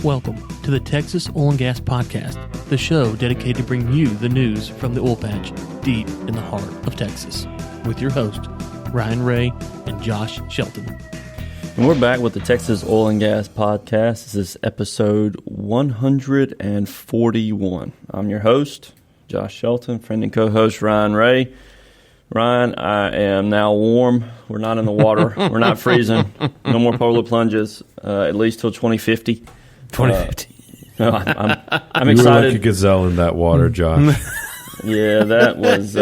Welcome to the Texas Oil and Gas Podcast, the show dedicated to bring you the news from the oil patch deep in the heart of Texas, with your host, Ryan Ray and Josh-Shelton. And we're back with the Texas Oil and Gas Podcast. This is episode 141. I'm your host, Josh-Shelton, friend and co-host Ryan Ray. Ryan, I am now warm. We're not in the water. We're not freezing. No more polar plunges, at least till 2050. 2050. No, I'm you excited. You were like a gazelle in that water, Josh. Yeah, that was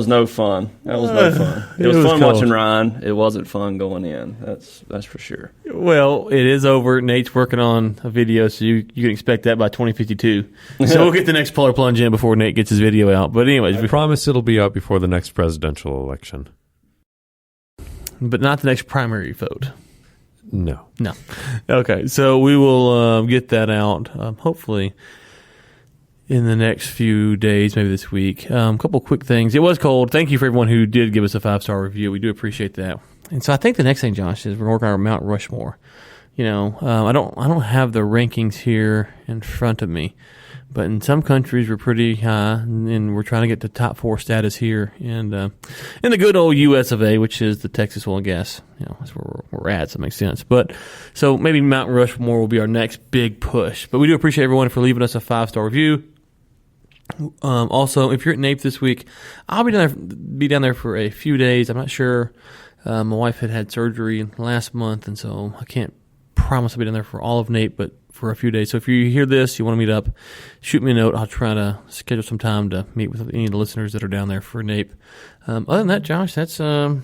no fun. That was no fun. It was fun cold. watching Ryan. It wasn't fun going in. That's for sure. Well, it is over. Nate's working on a video, so you can expect that by 2052. So we'll get the next polar plunge in before Nate gets his video out. But anyways, I promise it'll be out before the next presidential election. But not the next primary vote. No. Okay, so we will get that out, hopefully in the next few days, maybe this week. A couple quick things. It was cold. Thank you for everyone who did give us a 5-star review. We do appreciate that. And so I think the next thing, Josh, is we're working on our Mount Rushmore. You know, I don't have the rankings here in front of me, but in some countries we're pretty high, and we're trying to get to top 4 status here. And in the good old U.S. of A., which is the Texas Oil and Gas, you know, that's where we're at, so it makes sense. But so maybe Mount Rushmore will be our next big push. But we do appreciate everyone for leaving us a 5-star review. Also, if you're at NAPE this week, I'll be down there for a few days. I'm not sure. My wife had surgery last month, and so I can't promise I'll be down there for all of NAPE, but for a few days. So if you hear this, you want to meet up, shoot me a note. I'll try to schedule some time to meet with any of the listeners that are down there for NAPE. Other than that, Josh, that's I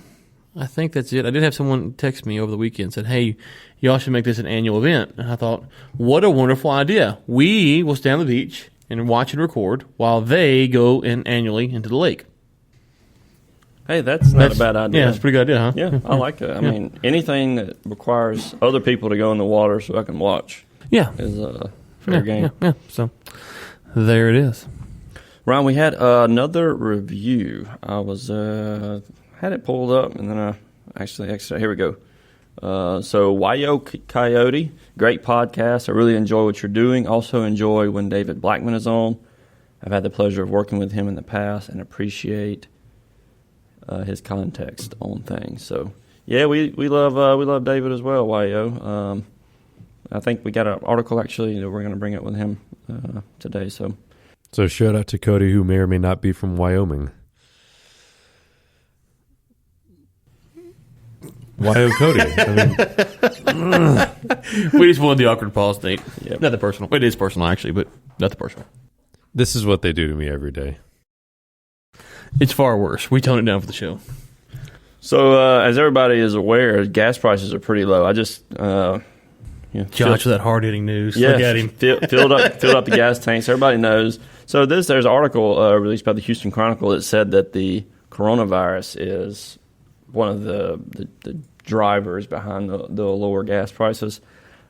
think that's it. I did have someone text me over the weekend and said, hey, y'all should make this an annual event. And I thought, what a wonderful idea. We will stay on the beach and watch and record while they go in annually into the lake. Hey, that's not a bad idea. Yeah, it's a pretty good idea, huh? Yeah, I like that. I mean, anything that requires other people to go in the water so I can watch is a fair game. Yeah, so there it is. Ryan, we had another review. I was had it pulled up, and then actually, here we go. So YO Coyote, great podcast. I really enjoy what you're doing. Also enjoy when David Blackman is on. I've had the pleasure of working with him in the past and appreciate his context on things. So yeah, we love David as well. YO. I think we got an article actually that we're going to bring up with him today. So shout out to Cody, who may or may not be from Wyoming. YO Cody. I mean, We just wanted the awkward pause, Nate. Yep. Nothing personal. It is personal, actually, but nothing personal. this is what they do to me every day. It's far worse. We tone it down for the show. So as everybody is aware, gas prices are pretty low. I just Josh with that hard-hitting news. Yeah, Look at him. filled up the gas tanks. Everybody knows. So there's an article released by the Houston Chronicle that said that the coronavirus is one of the drivers behind the lower gas prices.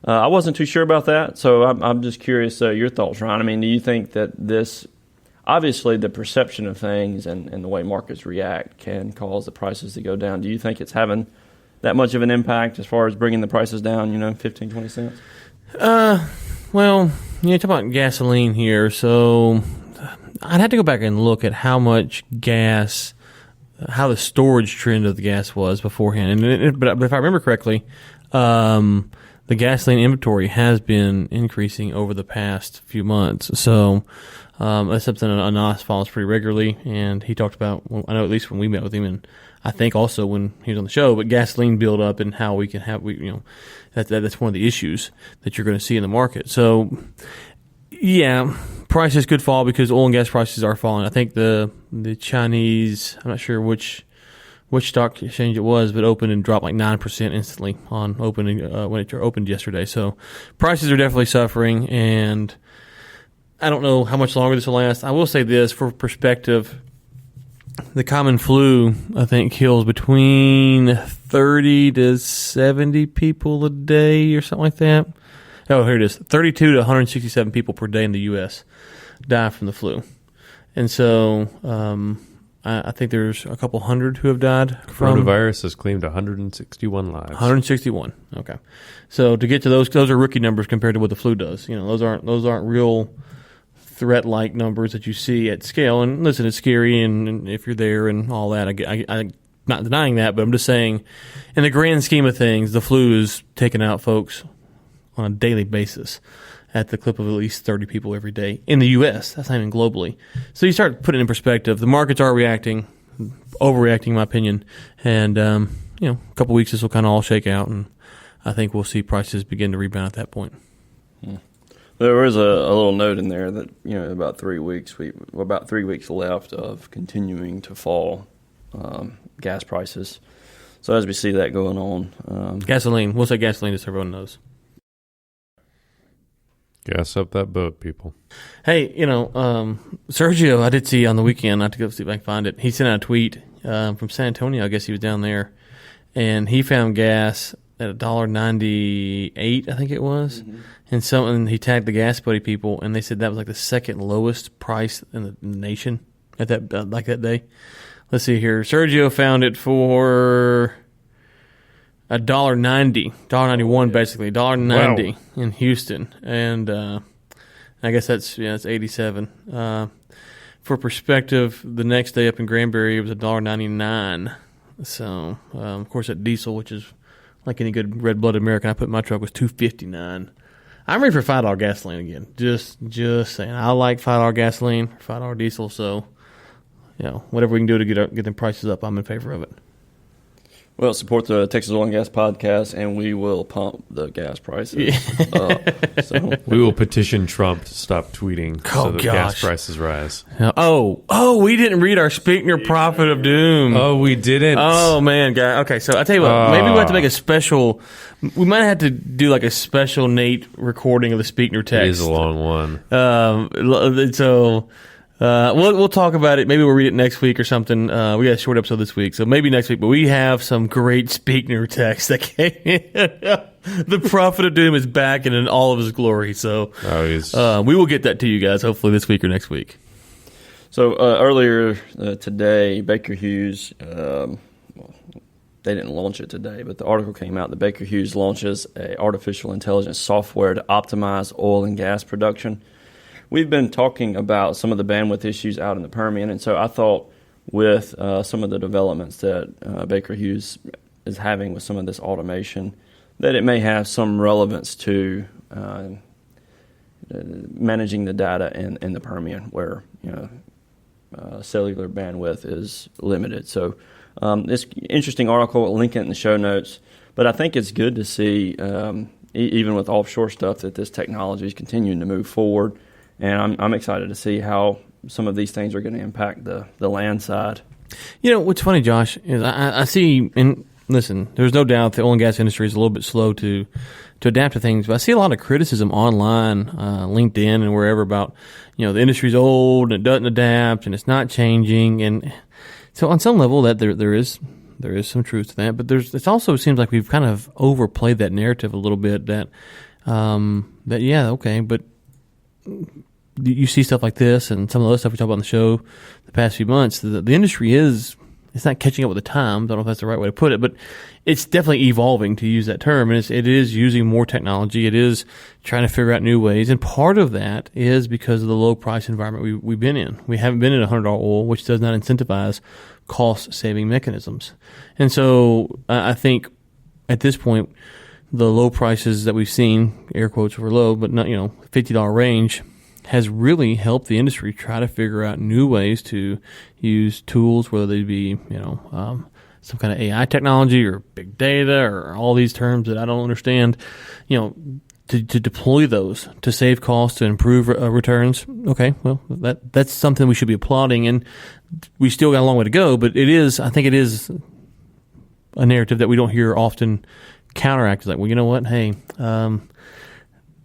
I wasn't too sure about that, so I'm just curious your thoughts, Ryan. I mean, do you think that this, obviously the perception of things and the way markets react can cause the prices to go down? Do you think it's having that much of an impact as far as bringing the prices down, 15, 20 cents? Well, you talk about gasoline here, so I'd have to go back and look at how much gas, how the storage trend of the gas was beforehand. But if I remember correctly, the gasoline inventory has been increasing over the past few months. So that's something Anas follows pretty regularly, and he talked about, well, I know at least when we met with him, and I think also when he was on the show, but gasoline build up and how we can have, that's one of the issues that you're going to see in the market. So, yeah, prices could fall because oil and gas prices are falling. I think the Chinese, I'm not sure which stock exchange it was, but opened and dropped like 9% instantly on opening when it opened yesterday. So prices are definitely suffering, and I don't know how much longer this will last. I will say this for perspective. The common flu, I think, kills between 30 to 70 people a day or something like that. Oh, here it is. 32 to 167 people per day in the U.S. die from the flu. And so I think there's a couple hundred who have died from Coronavirus has claimed 161 lives. 161. Okay, so to get to those are rookie numbers compared to what the flu does. Those aren't real threat-like numbers that you see at scale. And listen, it's scary, and if you're there and all that, I'm not denying that, but I'm just saying, in the grand scheme of things, the flu is taking out folks on a daily basis at the clip of at least 30 people every day in the U.S. That's not even globally. So you start putting it in perspective. The markets are reacting, overreacting, in my opinion. And, a couple weeks this will kind of all shake out, and I think we'll see prices begin to rebound at that point. There is a little note in there that, about 3 weeks, about 3 weeks left of continuing to fall gas prices. So as we see that going on. Gasoline. We'll say gasoline just so everyone knows. Gas up that boat, people. Hey, Sergio, I did see on the weekend, I have to go see if I can find it. He sent out a tweet from San Antonio. I guess he was down there. And he found gas at $1.98, I think it was. Mm-hmm. And he tagged the Gas Buddy people, and they said that was like the second lowest price in the nation at that day. Let's see here. Sergio found it for $1.90, $1.91 basically, $1.90 in Houston, and I guess that's 87. For perspective, the next day up in Granbury it was $1.99. So of course that diesel, which is like any good red-blooded American, I put in my truck was $2.59. I'm ready for $5 gasoline again. Just saying, I like $5 gasoline, $5 diesel. So whatever we can do to get them prices up, I'm in favor of it. Well, support the Texas Oil and Gas Podcast, and we will pump the gas prices up. So. We will petition Trump to stop tweeting so that gas prices rise. We didn't read our Speakner Prophet of Doom. Oh, we didn't? Oh, man, guy. Okay, so I'll tell you what. Maybe we'll have to make a special... We might have to do like a special Nate recording of the Speakner text. It is a long one. We'll talk about it. Maybe we'll read it next week or something. We got a short episode this week, so maybe next week. But we have some great Speakner text that came in. The Prophet of Doom is back and in all of his glory. So we will get that to you guys hopefully this week or next week. So earlier today, Baker Hughes, they didn't launch it today, but the article came out that Baker Hughes launches a artificial intelligence software to optimize oil and gas production. We've been talking about some of the bandwidth issues out in the Permian, and so I thought with some of the developments that Baker Hughes is having with some of this automation, that it may have some relevance to managing the data in the Permian where cellular bandwidth is limited. So this interesting article, I'll link it in the show notes, but I think it's good to see, even with offshore stuff, that this technology is continuing to move forward. And I'm excited to see how some of these things are going to impact the land side. What's funny, Josh, is I see, and listen, there's no doubt the oil and gas industry is a little bit slow to adapt to things, but I see a lot of criticism online, LinkedIn and wherever about, the industry's old and it doesn't adapt and it's not changing. And so on some level that there is some truth to that, but it also seems like we've kind of overplayed that narrative a little bit but you see stuff like this and some of the other stuff we talked about on the show the past few months. The industry it's not catching up with the times. I don't know if that's the right way to put it, but it's definitely evolving, to use that term. And it is using more technology. It is trying to figure out new ways. And part of that is because of the low price environment we've been in. We haven't been in $100 oil, which does not incentivize cost saving mechanisms. And so I think at this point, the low prices that we've seen, air quotes were low, but not, $50 range, has really helped the industry try to figure out new ways to use tools, whether they be, some kind of AI technology or big data or all these terms that I don't understand, to deploy those to save costs, to improve returns. Okay, well, that's something we should be applauding, and we still got a long way to go, but I think it is a narrative that we don't hear often counteract. Like, well, you know what? Hey,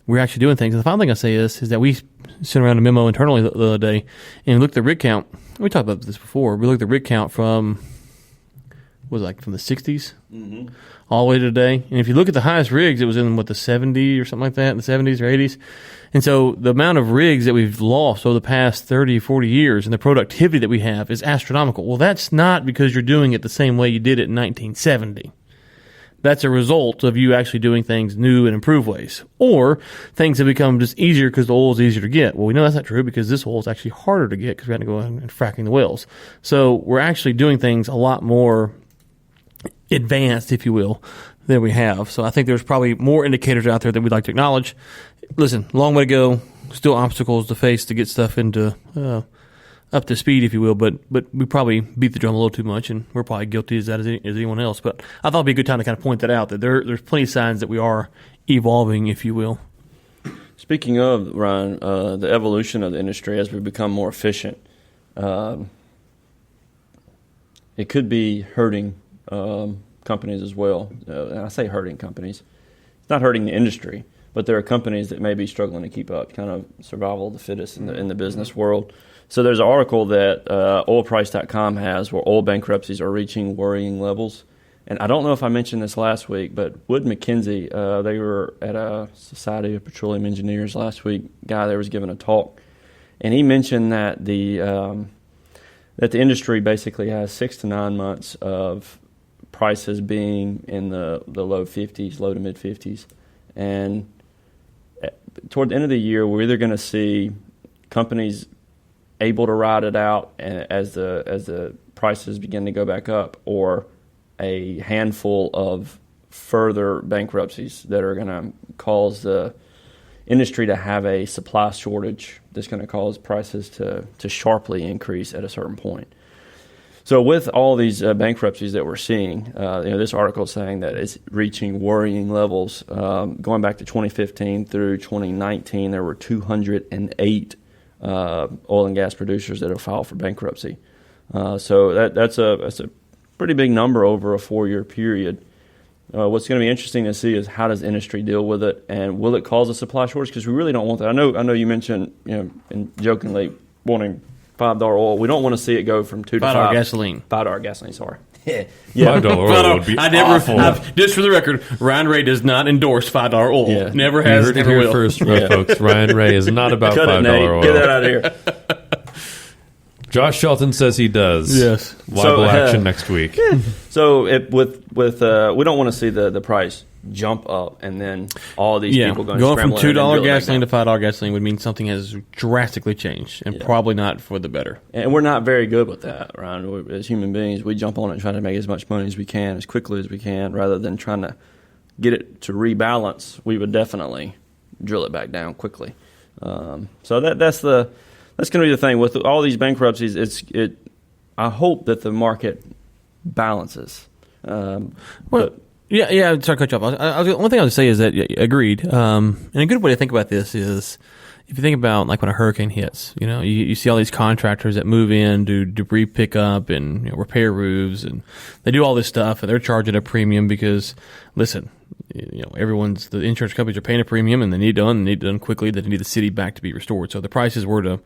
we're actually doing things. And the final thing I say is that we sent around a memo internally the other day and looked at the rig count. We talked about this before. We looked at the rig count from was like from the 60s all the way to today. And if you look at the highest rigs, it was in the 70s or something like that, in the 70s or 80s. And so the amount of rigs that we've lost over the past 30, 40 years and the productivity that we have is astronomical. Well, that's not because you're doing it the same way you did it in 1970. That's a result of you actually doing things new and improved ways. Or things have become just easier because the oil is easier to get. Well, we know that's not true because this oil is actually harder to get because we had to go in and fracking the wells. So we're actually doing things a lot more advanced, if you will, than we have. So I think there's probably more indicators out there that we'd like to acknowledge. Listen, long way to go. Still obstacles to face to get stuff into up to speed, if you will, but we probably beat the drum a little too much, and we're probably guilty as anyone else. But I thought it'd be a good time to kind of point that out, that there's plenty of signs that we are evolving, if you will. Speaking of, Ryan, the evolution of the industry as we become more efficient, it could be hurting companies as well. And I say hurting companies. It's not hurting the industry, but there are companies that may be struggling to keep up, kind of survival of the fittest in the business world. So there's an article that oilprice.com has where oil bankruptcies are reaching worrying levels. And I don't know if I mentioned this last week, but Wood Mackenzie, they were at a Society of Petroleum Engineers last week. Guy there was giving a talk, and he mentioned that the industry basically has 6 to 9 months of prices being in the low 50s, low to mid 50s, and toward the end of the year, we're either going to see companies able to ride it out as the prices begin to go back up, or a handful of further bankruptcies that are going to cause the industry to have a supply shortage that's going to cause prices to sharply increase at a certain point. So with all these bankruptcies that we're seeing, this article is saying that it's reaching worrying levels. Going back to 2015 through 2019, there were 208 oil and gas producers that have filed for bankruptcy. So that's a pretty big number over a 4-year period. What's going to be interesting to see is how does the industry deal with it, and will it cause a supply shortage? Because we really don't want that. I know you mentioned, and jokingly wanting $5 oil. We don't want to see it go from $2 to $5. $5 gasoline. $5 gasoline. Sorry. $5 oil would be awful. Just for the record, Ryan Ray does not endorse $5 oil. Yeah. Never has. You heard it here first, folks. Ryan Ray is not about $5 oil. Get that out of here. Josh-Shelton says he does. Yes. Liable action next week. So we don't want to see the price jump up and then all these people going from $2 gasoline to $5 gasoline would mean something has drastically changed, and probably not for the better. And we're not very good with that, right? As human beings, we jump on it and try to make as much money as we can, as quickly as we can, rather than trying to get it to rebalance. We would definitely drill it back down quickly. So that's going to be the thing with all these bankruptcies. I hope that the market balances. Yeah. Sorry to cut you off. One thing I would say is that agreed. And a good way to think about this is if you think about like when a hurricane hits. You see all these contractors that move in, do debris pickup and repair roofs, and they do all this stuff, and they're charging a premium because, listen, the insurance companies are paying a premium, and they need it done quickly. They need the city back to be restored. So if the prices were to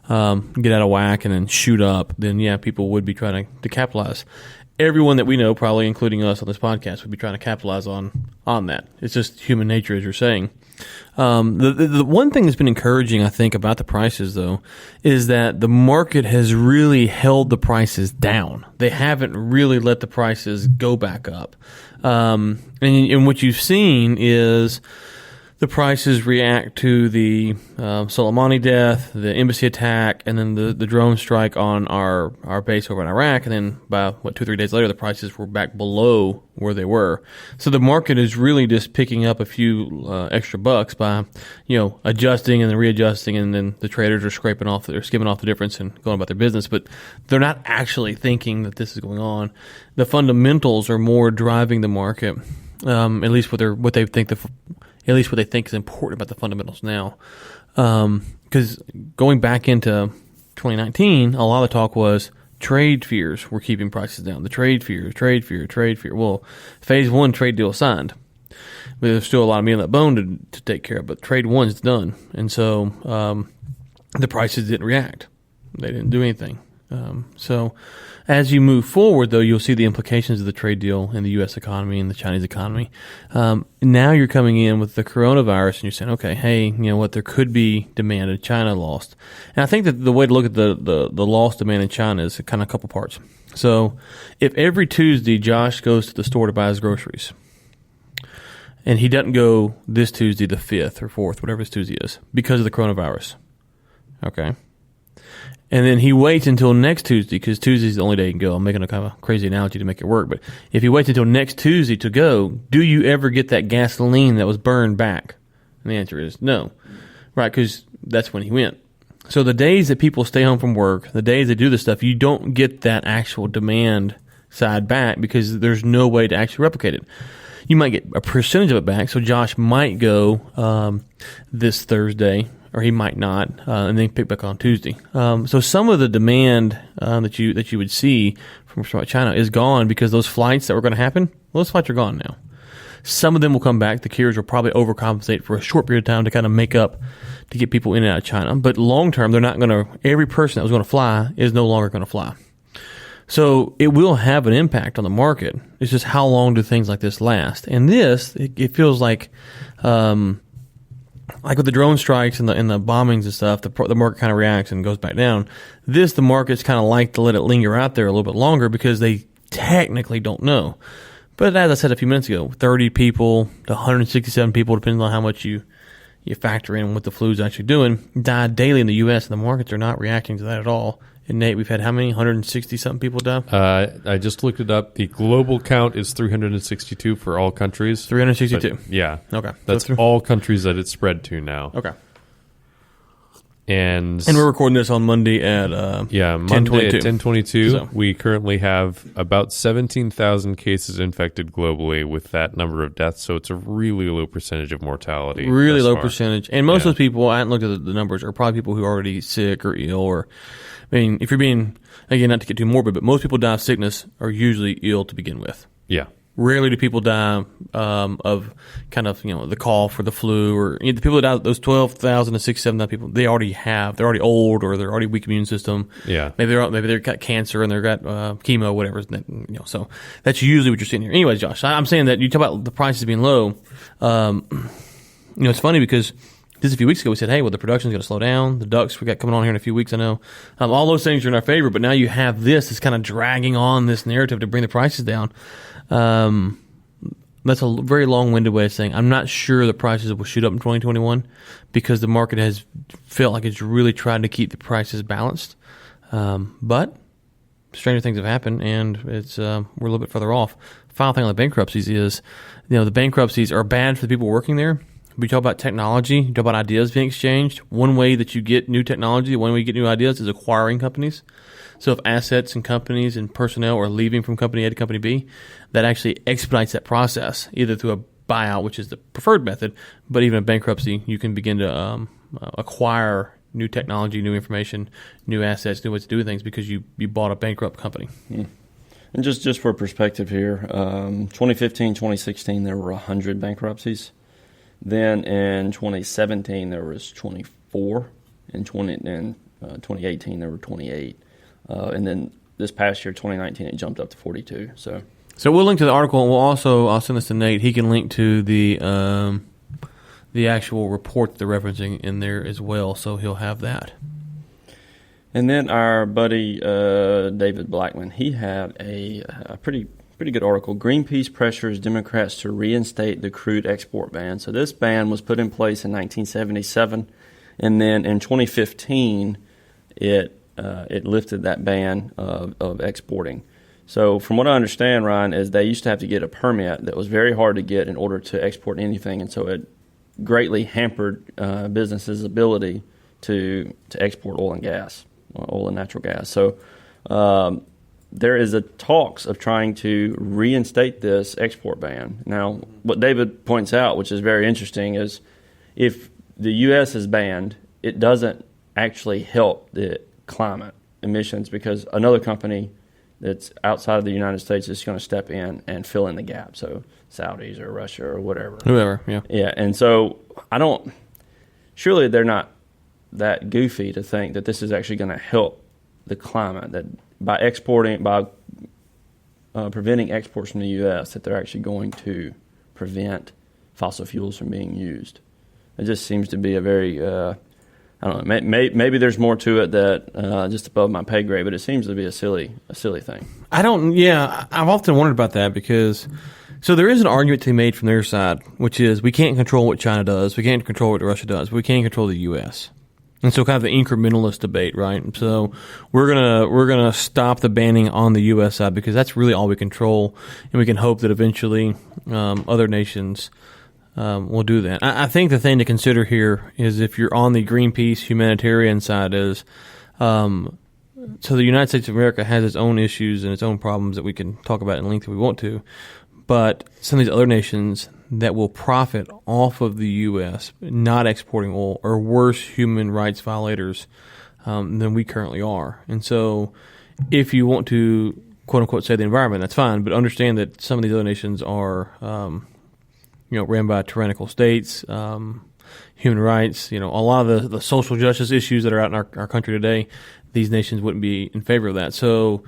get out of whack and then shoot up, then people would be trying to capitalize. Everyone that we know, probably including us on this podcast, would be trying to capitalize on that. It's just human nature, as you're saying. The one thing that's been encouraging, I think, about the prices, though, is that the market has really held the prices down. They haven't really let the prices go back up. And what you've seen is the prices react to the Soleimani death, the embassy attack, and then the drone strike on our base over in Iraq. And then by 2-3 days later, the prices were back below where they were. So the market is really just picking up a few extra bucks by adjusting and then readjusting, and then the traders are skimming off the difference and going about their business. But they're not actually thinking that this is going on. The fundamentals are more driving the market, at least what they think is important about the fundamentals now. Because going back into 2019, a lot of the talk was trade fears were keeping prices down. The trade fear. Well, phase 1 trade deal signed. But there's still a lot of meat on that bone to take care of, but trade 1's done. And so the prices didn't react. They didn't do anything. As you move forward, though, you'll see the implications of the trade deal in the U.S. economy and the Chinese economy. Now you're coming in with the coronavirus, and you're saying, okay, hey, you know what, there could be demand in China lost. And I think that the way to look at the lost demand in China is kind of a couple parts. So if every Tuesday Josh goes to the store to buy his groceries, and he doesn't go this Tuesday, the 5th or 4th, whatever this Tuesday is, because of the coronavirus, okay? And then he waits until next Tuesday, because Tuesday's the only day he can go. I'm making a kind of a crazy analogy to make it work. But if he waits until next Tuesday to go, do you ever get that gasoline that was burned back? And the answer is no. Right, because that's when he went. So the days that people stay home from work, the days they do this stuff, you don't get that actual demand side back because there's no way to actually replicate it. You might get a percentage of it back. So Josh might go this Thursday, or he might not, and then pick back on Tuesday. So some of the demand that you would see from China is gone because those flights that were going to happen, those flights are gone now. Some of them will come back. The carriers will probably overcompensate for a short period of time to kind of make up to get people in and out of China. But long term, they're not going to. Every person that was going to fly is no longer going to fly. So it will have an impact on the market. It's just how long do things like this last? And this, it feels like with the drone strikes and the bombings and stuff, the market kind of reacts and goes back down. The market's kind of like to let it linger out there a little bit longer because they technically don't know. But as I said a few minutes ago, 30 people to 167 people, depending on how much you factor in what the flu's actually doing, died daily in the U.S., and the markets are not reacting to that at all. And Nate, we've had how many? 160-something people die? I just looked it up. The global count is 362 for all countries. 362? But, yeah. Okay. That's all countries that it's spread to now. Okay. And we're recording this on Monday at Monday at 10:22. So. We currently have about 17,000 cases infected globally with that number of deaths, so it's a really low percentage of mortality. Really low percentage. And most of those people, I haven't looked at the numbers, are probably people who are already sick or ill or, I mean, if you're being, again, not to get too morbid, but most people die of sickness are usually ill to begin with. Yeah. Rarely do people die of kind of, the cough or the flu, or the people that die, those 12,000 to 6,000 people, they're already old, or they're already weak immune system. Yeah. Maybe they've got cancer and they've got chemo, whatever. So that's usually what you're seeing here. Anyways, Josh, I'm saying that you talk about the prices being low. It's funny because just a few weeks ago we said, hey, well, the production's going to slow down. The ducks we got coming on here in a few weeks, I know. All those things are in our favor, but now you have this that's kind of dragging on this narrative to bring the prices down. That's a very long-winded way of saying I'm not sure the prices will shoot up in 2021 because the market has felt like it's really tried to keep the prices balanced. But stranger things have happened, and it's we're a little bit further off. Final thing on the bankruptcies is, the bankruptcies are bad for the people working there. We talk about technology, you talk about ideas being exchanged. One way that you get new technology, one way you get new ideas is acquiring companies. So if assets and companies and personnel are leaving from company A to company B, that actually expedites that process, either through a buyout, which is the preferred method, but even a bankruptcy, you can begin to acquire new technology, new information, new assets, new ways to do things because you bought a bankrupt company. And just for perspective here, 2015, 2016, there were 100 bankruptcies. Then in 2017, there was 24. In 2018, there were 28. And then this past year, 2019, it jumped up to 42. So we'll link to the article, and I'll send this to Nate. He can link to the actual report that they're referencing in there as well, so he'll have that. And then our buddy David Blackman, he had a pretty good article. Greenpeace pressures Democrats to reinstate the crude export ban. So this ban was put in place in 1977, and then in 2015, it lifted that ban of exporting. So from what I understand, Ryan, is they used to have to get a permit that was very hard to get in order to export anything, and so it greatly hampered businesses' ability to export oil and natural gas. So there is a talks of trying to reinstate this export ban. Now, what David points out, which is very interesting, is if the U.S. is banned, it doesn't actually help the climate emissions because another company that's outside of the United States is going to step in and fill in the gap. So Saudis or Russia or whatever. Whoever, yeah. Yeah, and so surely they're not that goofy to think that this is actually going to help the climate, that preventing exports from the U.S. that they're actually going to prevent fossil fuels from being used. It just seems to be a very I don't know. Maybe there's more to it that just above my pay grade, but it seems to be a silly thing. I've often wondered about that because so there is an argument to be made from their side, which is we can't control what China does, we can't control what Russia does, but we can control the U.S. And so kind of the incrementalist debate, right? So we're gonna stop the banning on the U.S. side because that's really all we control, and we can hope that eventually other nations will do that. I think the thing to consider here is if you're on the Greenpeace humanitarian side is, so the United States of America has its own issues and its own problems that we can talk about in length if we want to, but some of these other nations that will profit off of the U.S. not exporting oil are worse human rights violators than we currently are. And so if you want to, quote unquote, save the environment, that's fine, but understand that some of these other nations are ran by tyrannical states, human rights, a lot of the social justice issues that are out in our country today, these nations wouldn't be in favor of that. So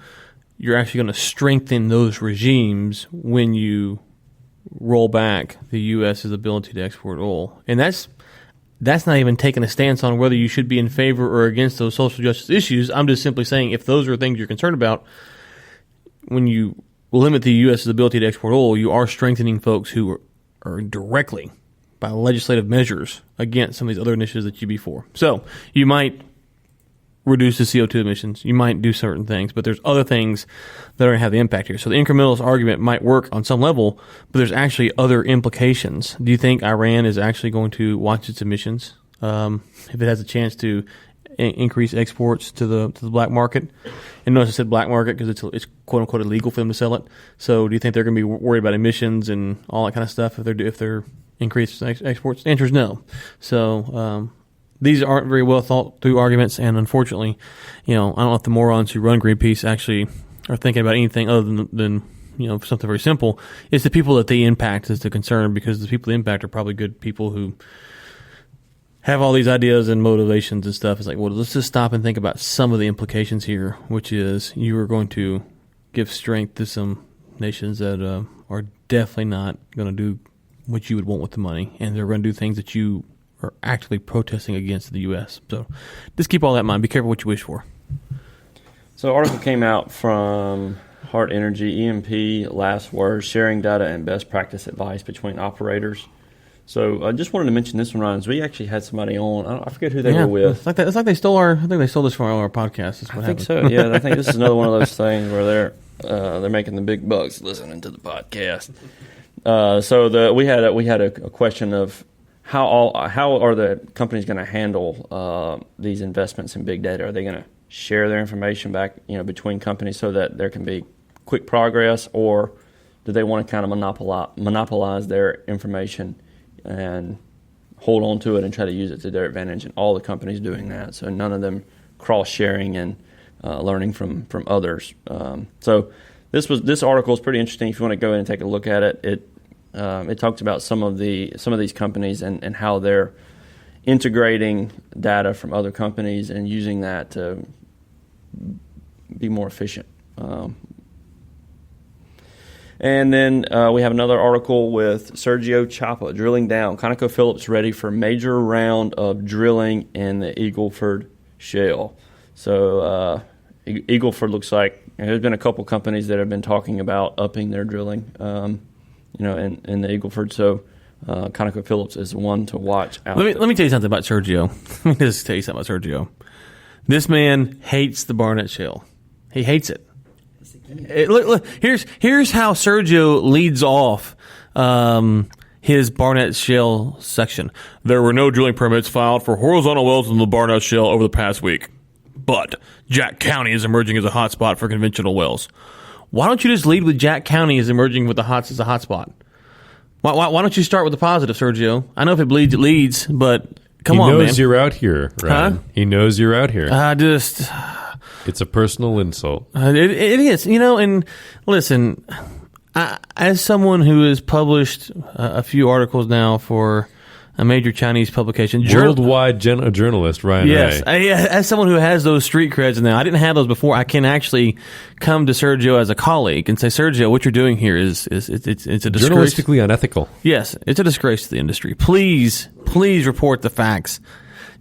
you're actually going to strengthen those regimes when you roll back the U.S.'s ability to export oil. And that's not even taking a stance on whether you should be in favor or against those social justice issues. I'm just simply saying if those are things you're concerned about, when you limit the U.S.'s ability to export oil, you are strengthening folks who are directly by legislative measures against some of these other initiatives that you'd be for. So you might reduce the CO2 emissions, you might do certain things, but there's other things that are going to have the impact here. So the incrementalist argument might work on some level, but there's actually other implications. Do you think Iran is actually going to watch its emissions if it has a chance to increase exports to the black market? And notice I said black market because it's quote unquote illegal for them to sell it. So do you think they're going to be worried about emissions and all that kind of stuff if they're increased exports? The answer is no. So these aren't very well thought through arguments, and unfortunately, I don't know if the morons who run Greenpeace actually are thinking about anything other than something very simple. It's the people that they impact is the concern, because the people they impact are probably good people who have all these ideas and motivations and stuff. It's like, well, let's just stop and think about some of the implications here, which is you are going to give strength to some nations that are definitely not going to do what you would want with the money, and they're going to do things that you are actively protesting against the U.S. So just keep all that in mind. Be careful what you wish for. So an article came out from Hart Energy, EMP, last words, sharing data and best practice advice between operators. So I just wanted to mention this one, Ryan. We actually had somebody on. I forget who they were with. It's like they stole I think they stole this from our podcast. I think so. Yeah, I think this is another one of those things where they're making the big bucks listening to the podcast. So we had a question of how are the companies going to handle these investments in big data? Are they going to share their information back between companies so that there can be quick progress, or do they want to kind of monopolize their information and hold on to it and try to use it to their advantage? And all the companies doing that, so none of them cross-sharing and learning from others. So this article is pretty interesting. If you want to go in and take a look at it, it talks about some of these companies and how they're integrating data from other companies and using that to be more efficient. And then we have another article with Sergio Chapa, drilling down. ConocoPhillips ready for major round of drilling in the Eagle Ford Shale. So Eagle Ford looks like there's been a couple companies that have been talking about upping their drilling, in the Eagle Ford. So ConocoPhillips is one to watch out. Let me tell you something about Sergio. Let me just tell you something about Sergio. This man hates the Barnett Shale. He hates it. Look, here's how Sergio leads off his Barnett Shale section. There were no drilling permits filed for horizontal wells in the Barnett Shale over the past week, but Jack County is emerging as a hotspot for conventional wells. Why don't you just lead with Jack County as emerging with as a hotspot? Why don't you start with the positive, Sergio? I know if it bleeds, it leads, but come on, man. He knows you're out here, Ryan. Huh? He knows you're out here. It's a personal insult. It is, and listen, as someone who has published a few articles now for a major Chinese publication. Worldwide journalist, Ryan Yes. Ray. As someone who has those street creds now, I didn't have those before. I can actually come to Sergio as a colleague and say, Sergio, what you're doing here is it's a disgrace. Journalistically unethical. Yes, it's a disgrace to the industry. Please report the facts.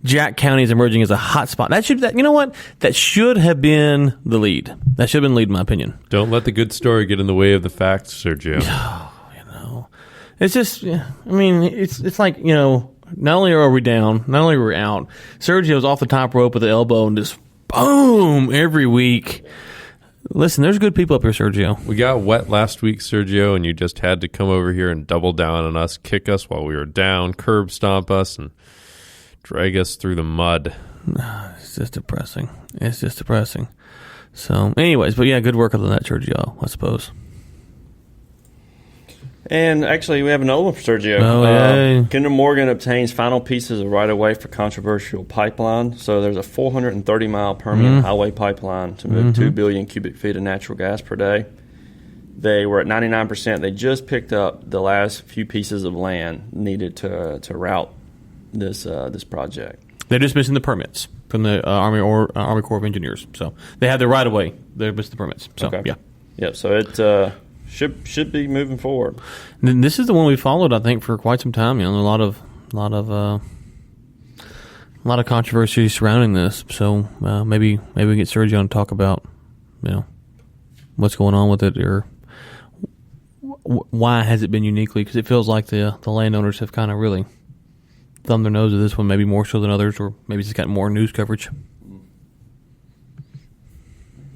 Jack County is emerging as a hot spot. You know what? That should have been the lead. That should have been the lead, in my opinion. Don't let the good story get in the way of the facts, Sergio. It's just, I mean, it's like, not only are we down, not only are we out, Sergio's off the top rope with the elbow and just boom every week. Listen, there's good people up here, Sergio. We got wet last week, Sergio, and you just had to come over here and double down on us, kick us while we were down, curb stomp us, and drag us through the mud. It's just depressing. So, anyways, but yeah, good work on that, Sergio, I suppose. And actually, we have another one for Sergio. Kinder Morgan obtains final pieces of right-of-way for controversial pipeline. So there's a 430-mile Permian highway pipeline to move 2 billion cubic feet of natural gas per day. They were at 99%. They just picked up the last few pieces of land needed to route this project. They're just missing the permits from the Army Corps of Engineers. So they have the right-of-way. They're missing the permits. So, okay. Yeah. Yep, so it... should be moving forward. And this is the one we followed, I think, for quite some time. A lot of controversy surrounding this. So maybe we get Sergio to talk about what's going on with it, or why has it been uniquely? Because it feels like the landowners have kind of really thumbed their nose at this one, maybe more so than others, or maybe it's got more news coverage.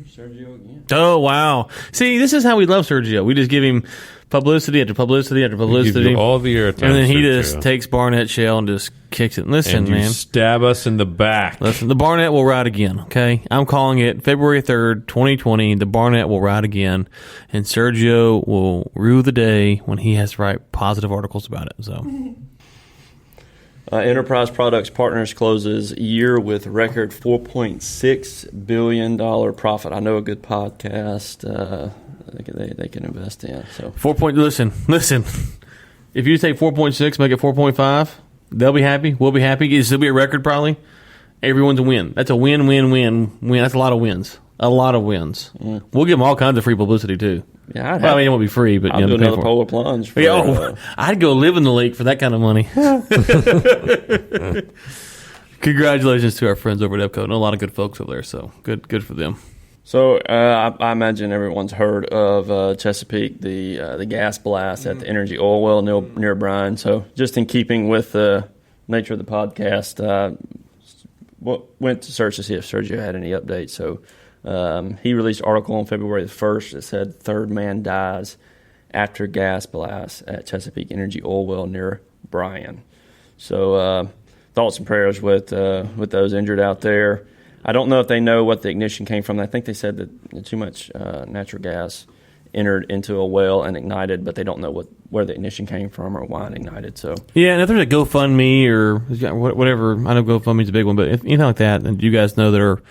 Sergio again. Oh, wow. See, this is how we love Sergio. We just give him publicity after publicity after publicity. We give you all the airtime, and then he Sergio. just takes Barnett Shell and just kicks it. Listen, and you man. stab us in the back. Listen, the Barnett will ride again, okay? I'm calling it February 3rd, 2020. The Barnett will ride again, and Sergio will rue the day when he has to write positive articles about it. So, Enterprise Products Partners closes year with record $4.6 billion profit. I know a good podcast they can invest in. So Listen. If you say 4.6, make it 4.5, they'll be happy. We'll be happy. It'll be a record probably. Everyone's a win. That's a win. That's a lot of wins. We'll give them all kinds of free publicity too. Yeah, I mean, it won't be free, but I'll do another polar plunge. I'd go live in the lake for that kind of money. Congratulations to our friends over at EPCO. I know a lot of good folks over there, so good for them. So I imagine everyone's heard of Chesapeake, the gas blast at the Energy Oil Well near Bryan. So just in keeping with the nature of the podcast, went to search to see if Sergio had any updates. So he released an article on February the 1st that said third man dies after gas blast at Chesapeake Energy Oil Well near Bryan. So thoughts and prayers with those injured out there. I don't know if they know what the ignition came from. I think they said that too much natural gas entered into a well and ignited, but they don't know where the ignition came from or why it ignited. So yeah, and if there's a GoFundMe or whatever, I know GoFundMe's a big one, but if anything like that, and you guys know that are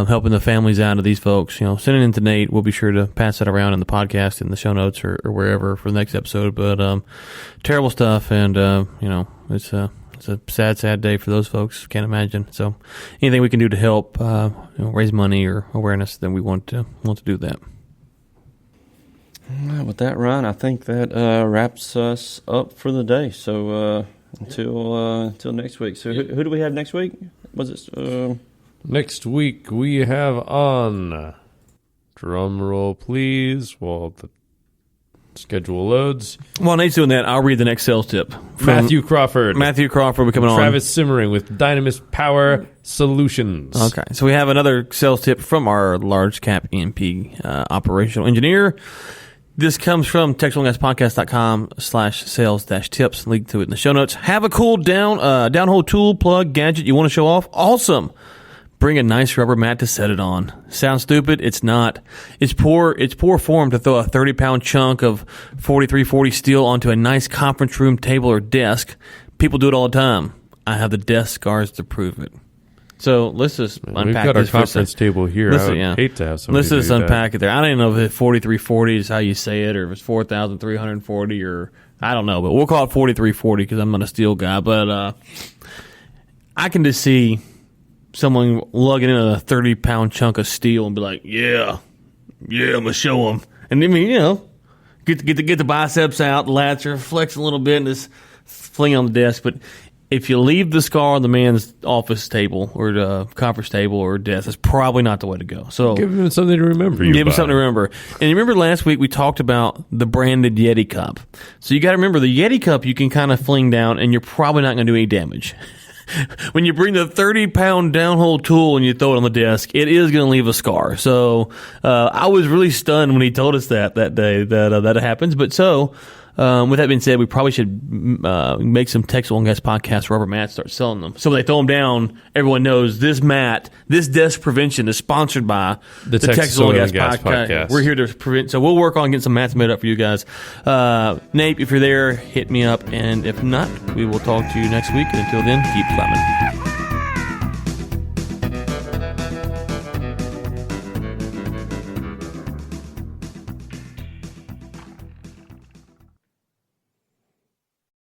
helping the families out of these folks, send it in to Nate. We'll be sure to pass that around in the podcast, in the show notes, or wherever for the next episode. But terrible stuff, and it's a sad day for those folks. Can't imagine. So anything we can do to help raise money or awareness, then we want to do that. Well, with that, Ryan, I think that wraps us up for the day. So until next week. So who do we have next week? Was it next week? We have on, drum roll please, while the schedule loads. While Nate's doing that, I'll read the next sales tip. Matthew Crawford will be coming on. Travis Simmering with Dynamis Power Solutions. Okay, so we have another sales tip from our large cap E&P operational engineer. This comes from TextilGasPodcast.com/sales-tips. Link to it in the show notes. Have a cool downhole tool, plug, gadget you want to show off? Awesome. Bring a nice rubber mat to set it on. Sounds stupid? It's not. It's poor form to throw a 30-pound chunk of 4340 steel onto a nice conference room table or desk. People do it all the time. I have the desk scars to prove it. So let's just unpack We've got our this for a conference second. table here. Listen, I would hate to have somebody Let's just do that. unpack it there. I don't even know if 4340 is how you say it, or if it's 4,340, or I don't know, but we'll call it 4340 because I'm not a steel guy. But I can just see someone lugging in a 30-pound chunk of steel and be like, "Yeah, I'm gonna show them," and I mean, get the biceps out, the lats are flexing a little bit, and just fling on the desk, but. If you leave the scar on the man's office table or the conference table or desk, that's probably not the way to go. So Give him something to remember. Give him something to remember. And you remember last week we talked about the branded Yeti cup. So you got to remember the Yeti cup you can kind of fling down and you're probably not going to do any damage. When you bring the 30-pound downhole tool and you throw it on the desk, it is going to leave a scar. So I was really stunned when he told us that day that it happens. But so... with that being said, we probably should make some Texas Oil and Gas Podcast rubber mats, start selling them. So when they throw them down, everyone knows this desk prevention is sponsored by the Texas Oil and Gas Podcast. We're here to prevent. So we'll work on getting some mats made up for you guys. Nate, if you're there, hit me up. And if not, we will talk to you next week. And until then, keep climbing.